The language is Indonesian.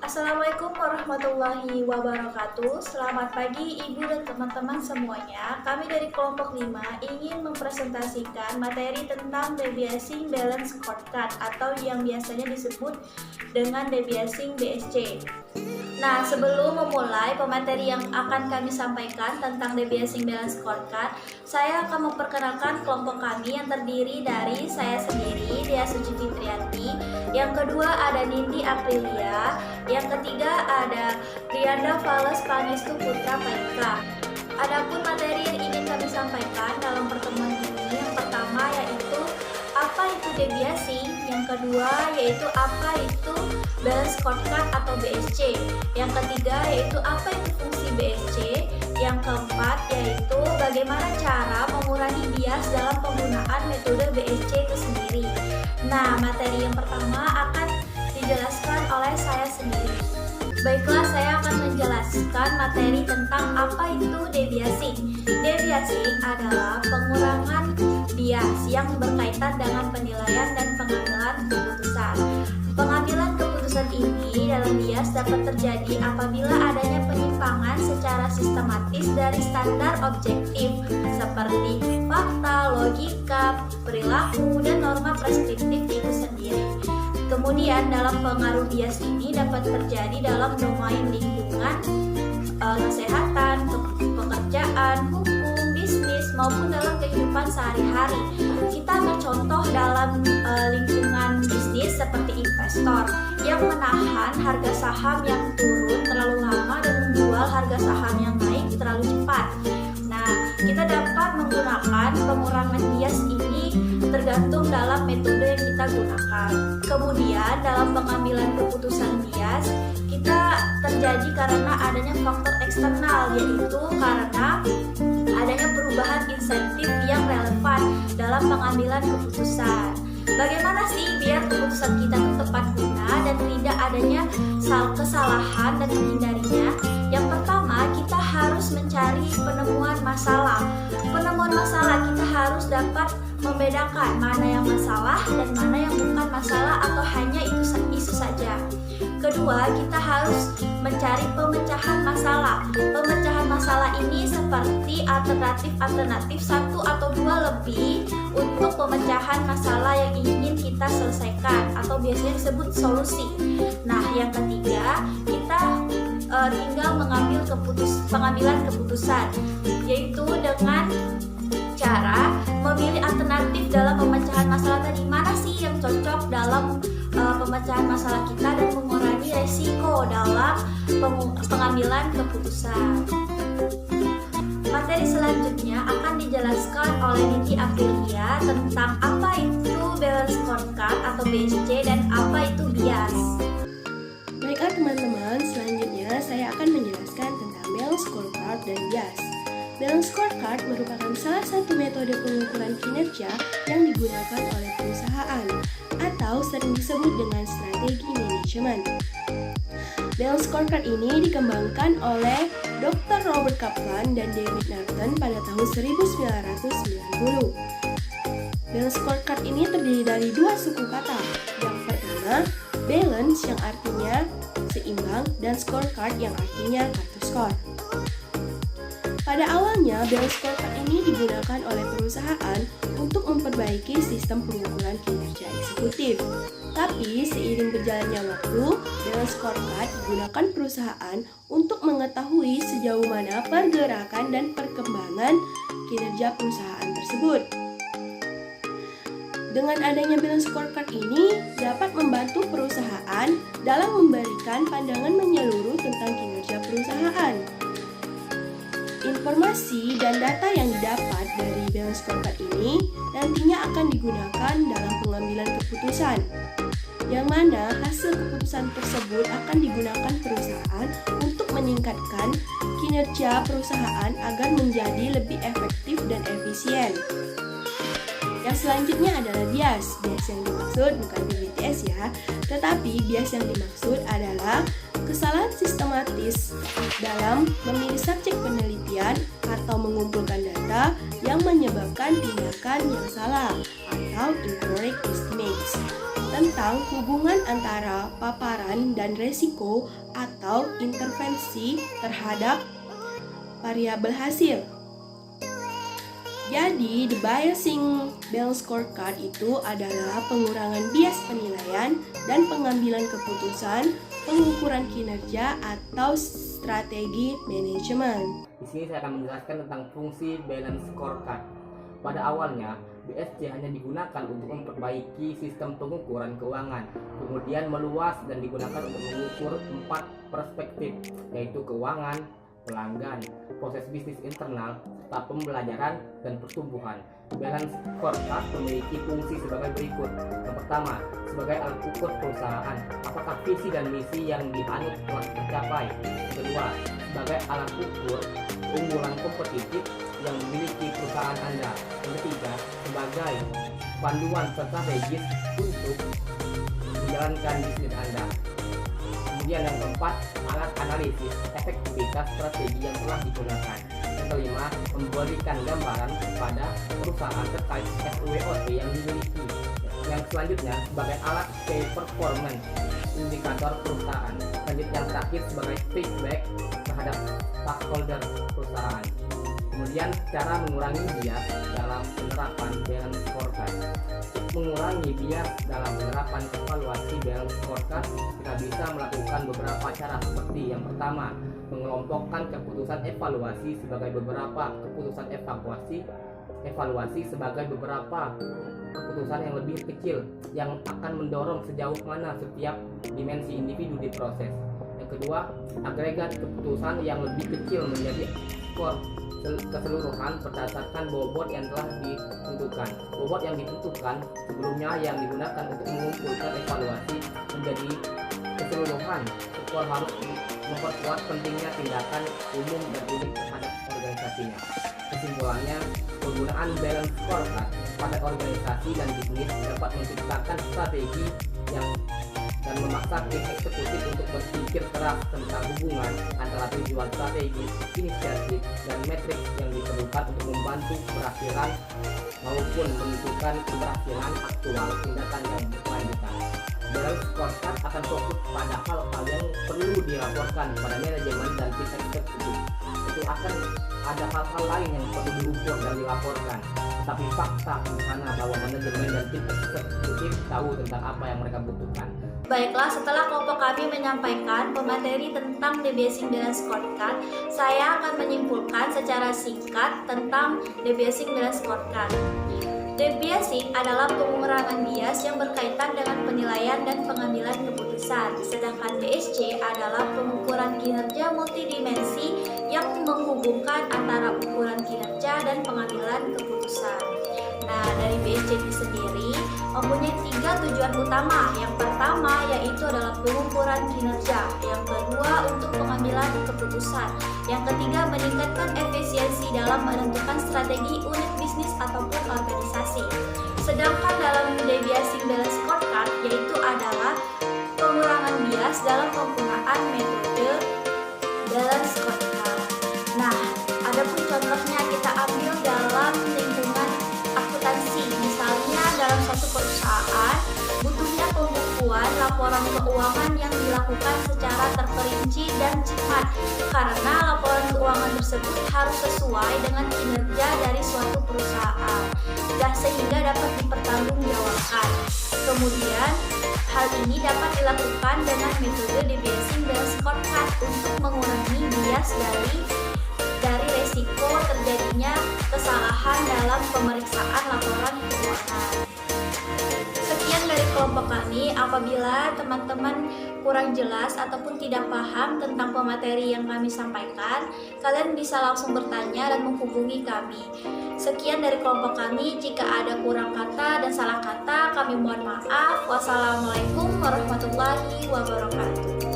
Assalamualaikum warahmatullahi wabarakatuh. Selamat pagi Ibu dan teman-teman semuanya. Kami dari kelompok 5 ingin mempresentasikan materi tentang debiasing balance scorecard atau yang biasanya disebut dengan debiasing BSC. Nah, sebelum memulai pemateri yang akan kami sampaikan tentang debiasing balance scorecard, saya akan memperkenalkan kelompok kami yang terdiri dari saya sendiri, Dia Suci Fitrianti, yang kedua ada Nindi Aprilia, yang ketiga ada Rianda Fales Pangestu Putra Paika. Adapun materi yang ingin kami sampaikan dalam pertemuan ini, yang pertama yaitu apa itu debiasing, yang kedua yaitu apa itu balance scorecard atau BSC, yang ketiga yaitu apa itu fungsi BSC, yang keempat yaitu bagaimana cara mengurangi bias dalam penggunaan metode BSC itu sendiri. Nah, materi yang pertama akan dijelaskan oleh saya sendiri. Baiklah, saya akan menjelaskan materi tentang apa itu deviasing. Deviasing adalah pengurangan bias yang berkaitan dengan penilaian dan pengambilan keputusan. Pengambilan keputusan ini dalam bias dapat terjadi apabila adanya penyimpangan secara sistematis dari standar objektif seperti fakta, logika, perilaku, dan norma preskriptif itu sendiri. Kemudian dalam pengaruh bias ini dapat terjadi dalam domain lingkungan, kesehatan, pekerjaan, hukum, bisnis, maupun dalam kehidupan sehari-hari. Kita bercontoh dalam lingkungan bisnis seperti investor yang menahan harga saham yang turun terlalu lama dan menjual harga saham yang naik terlalu cepat. Nah, kita dapat menggunakan pengurangan bias ini tergantung dalam metode yang kita gunakan. Kemudian dalam pengambilan keputusan bias kita terjadi karena adanya faktor eksternal, yaitu karena adanya perubahan insentif yang relevan dalam pengambilan keputusan. Bagaimana sih biar keputusan kita itu tepat guna dan tidak adanya kesalahan dan menghindarinya? Yang pertama, kita harus mencari penemuan masalah. Penemuan masalah kita harus dapat membedakan mana yang masalah dan mana yang bukan masalah atau hanya isu saja. Kedua, kita harus mencari pemecahan masalah. Pemecahan masalah ini seperti alternatif satu atau dua lebih untuk pemecahan masalah yang ingin kita selesaikan atau biasanya disebut solusi. Nah, yang ketiga, kita tinggal mengambil pengambilan keputusan, yaitu dengan cara memilih alternatif dalam pemecahan masalah tadi. Mana sih yang cocok dalam pemecahan masalah kita dan mengurangi resiko dalam pengambilan keputusan. Materi selanjutnya akan dijelaskan oleh Nindi Aprilia tentang apa itu balance scorecard atau BSC dan apa itu bias. Baiklah teman-teman, selanjutnya saya akan menjelaskan tentang balance scorecard dan bias. Balance scorecard merupakan salah satu metode pengukuran kinerja yang digunakan oleh perusahaan atau sering disebut dengan strategi manajemen. Balance scorecard ini dikembangkan oleh Dr. Robert Kaplan dan David Norton pada tahun 1990. Balance scorecard ini terdiri dari dua suku kata. Yang pertama, balance yang artinya seimbang dan scorecard yang artinya kartu skor. Pada awalnya, balance scorecard ini digunakan oleh perusahaan untuk memperbaiki sistem pengukuran kinerja eksekutif. Tapi, seiring berjalannya waktu, balance scorecard digunakan perusahaan untuk mengetahui sejauh mana pergerakan dan perkembangan kinerja perusahaan tersebut. Dengan adanya balance scorecard ini dapat membantu perusahaan dalam memberikan pandangan menyeluruh tentang kinerja perusahaan. Informasi dan data yang didapat dari balance scorecard ini nantinya akan digunakan dalam pengambilan keputusan, yang mana hasil keputusan tersebut akan digunakan perusahaan untuk meningkatkan kinerja perusahaan agar menjadi lebih efektif dan efisien. Yang selanjutnya adalah bias. Bias yang dimaksud bukan BTS ya, tetapi bias yang dimaksud adalah kesalahan sistematis dalam memilih subjek penelitian atau mengumpulkan data yang menyebabkan tindakan yang salah atau incorrect estimates. tentang hubungan antara paparan dan resiko atau intervensi terhadap variabel hasil. Jadi, the biasing balance scorecard itu adalah pengurangan bias penilaian dan pengambilan keputusan, pengukuran kinerja atau strategi manajemen. Di sini saya akan menjelaskan tentang fungsi balance scorecard. Pada awalnya, BSC hanya digunakan untuk memperbaiki sistem pengukuran keuangan, kemudian meluas dan digunakan untuk mengukur 4 perspektif, yaitu keuangan, pelanggan, proses bisnis internal, serta pembelajaran dan pertumbuhan. Balance scorecard memiliki fungsi sebagai berikut. Yang pertama, sebagai alat ukur perusahaan, apakah visi dan misi yang dianut telah tercapai. Yang kedua, sebagai alat ukur keunggulan kompetitif yang dimiliki perusahaan Anda. Yang ketiga, sebagai panduan strategis untuk menjalankan bisnis Anda. Kemudian yang keempat, alat analisis efektivitas strategi yang telah digunakan. Yang kelima, memberikan gambaran kepada perusahaan terkait SWOT yang dimiliki. Yang selanjutnya, sebagai alat key performance indikator perusahaan. Selanjutnya yang terakhir sebagai feedback terhadap stakeholder perusahaan. Kemudian cara mengurangi bias dalam penerapan balance scorecard. Mengurangi bias dalam penerapan evaluasi balance scorecard, kita bisa melakukan beberapa cara seperti yang pertama, mengelompokkan keputusan evaluasi sebagai beberapa keputusan evaluasi sebagai beberapa keputusan yang lebih kecil yang akan mendorong sejauh mana setiap dimensi individu di proses. Yang kedua, agregat keputusan yang lebih kecil menjadi skor keseluruhan berdasarkan bobot yang telah ditentukan. Bobot yang ditentukan sebelumnya yang digunakan untuk mengumpulkan evaluasi menjadi keseluruhan. Skor harus memperkuat pentingnya tindakan umum dan unik terhadap organisasinya. Kesimpulannya, penggunaan balance scorecard pada organisasi dan bisnis dapat menciptakan strategi dan memaksa tim eksekutif untuk berpikir keras tentang hubungan antara tujuan strategis, inisiatif, dan metrik yang diperlukan untuk membantu keberhasilan maupun menentukan keberhasilan aktual tindakan yang berkelanjutan. Balance scorecard akan fokus pada hal-hal yang perlu dilaporkan pada manajemen dan tim eksekutif. Itu akan ada hal-hal lain yang perlu diukur dan dilaporkan. Tapi fakta di sana bahwa manajemen dan tim eksekutif tahu tentang apa yang mereka butuhkan. Baiklah, setelah kelompok kami menyampaikan pemateri tentang debiasing balance scorecard, saya akan menyimpulkan secara singkat tentang debiasing balance scorecard. Debiasing adalah pengurangan bias yang berkaitan dengan penilaian dan pengambilan keputusan, sedangkan BSC adalah pengukuran kinerja multidimensi yang menghubungkan antara ukuran kinerja dan pengambilan keputusan. Nah, dari BSC itu sendiri mempunyai 3 tujuan utama. Yang pertama yaitu adalah pengukuran kinerja, yang kedua untuk pengambilan keputusan, yang ketiga meningkatkan efisiensi dalam menentukan strategi unit bisnis ataupun organisasi. Sedangkan dalam debiasing balance scorecard yaitu adalah pengurangan bias dalam penggunaan metode balance scorecard. Nah, adapun contohnya kita ambil dalam lingkungan akuntansi. Misalnya dalam satu perusahaan butuhnya pembukuan laporan keuangan yang dilakukan secara terperinci dan cepat, karena laporan keuangan tersebut harus sesuai dengan kinerja dari suatu perusahaan dan sehingga dapat dipertanggungjawabkan. Kemudian hal ini dapat dilakukan dengan metode debiasing balance scorecard untuk mengurangi bias dari resiko terjadinya kesalahan dalam pemeriksaan laporan keuangan. Sekian dari kelompok kami. Apabila teman-teman kurang jelas ataupun tidak paham tentang pemateri yang kami sampaikan, kalian bisa langsung bertanya dan menghubungi kami. Sekian dari kelompok kami. Jika ada kurang kata dan salah kata, kami mohon maaf. Wassalamualaikum warahmatullahi wabarakatuh.